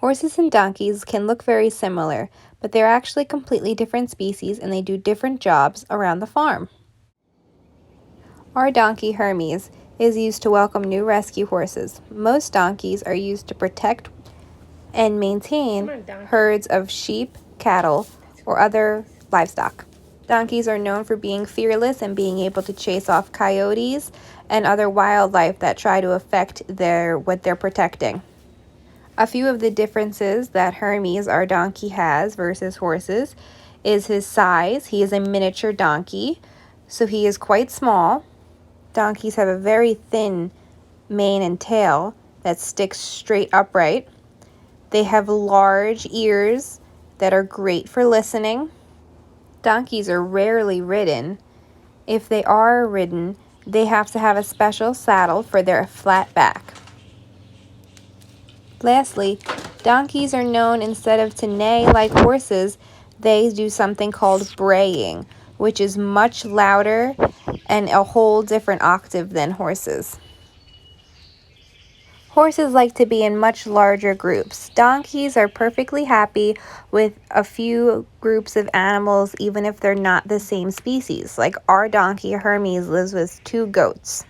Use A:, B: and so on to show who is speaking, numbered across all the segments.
A: Horses and donkeys can look very similar, but they're actually completely different species and they do different jobs around the farm. Our donkey Hermes is used to welcome new rescue horses. Most donkeys are used to protect and maintain herds of sheep, cattle, or other livestock. Donkeys are known for being fearless and being able to chase off coyotes and other wildlife that try to affect what they're protecting. A few of the differences that Hermes, our donkey, has versus horses is his size. He is a miniature donkey, so he is quite small. Donkeys have a very thin mane and tail that sticks straight upright. They have large ears that are great for listening. Donkeys are rarely ridden. If they are ridden, they have to have a special saddle for their flat back. Lastly, donkeys are known, instead of to neigh like horses, they do something called braying, which is much louder and a whole different octave than horses. Horses like to be in much larger groups. Donkeys are perfectly happy with a few groups of animals, even if they're not the same species. Like our donkey Hermes lives with 2 goats.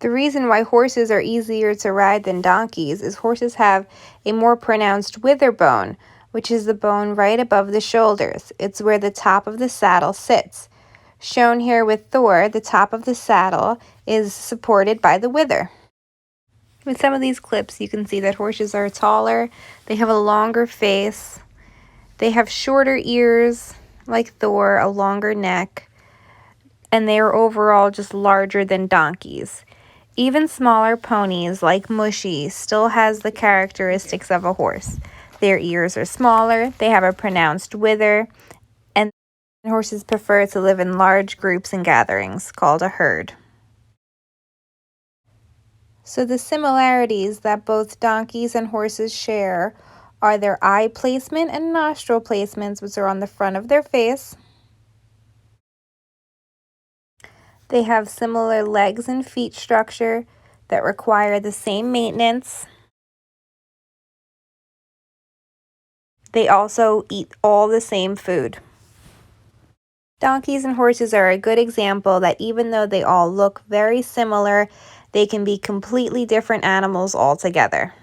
A: The reason why horses are easier to ride than donkeys is horses have a more pronounced wither bone, which is the bone right above the shoulders. It's where the top of the saddle sits. Shown here with Thor, the top of the saddle is supported by the wither. With some of these clips, you can see that horses are taller, they have a longer face, they have shorter ears like Thor, a longer neck, and they are overall just larger than donkeys. Even smaller ponies like Mushy still has the characteristics of a horse. Their ears are smaller, they have a pronounced wither, and horses prefer to live in large groups and gatherings called a herd. So the similarities that both donkeys and horses share are their eye placement and nostril placements, which are on the front of their face. They have similar legs and feet structure that require the same maintenance. They also eat all the same food. Donkeys and horses are a good example that even though they all look very similar, they can be completely different animals altogether.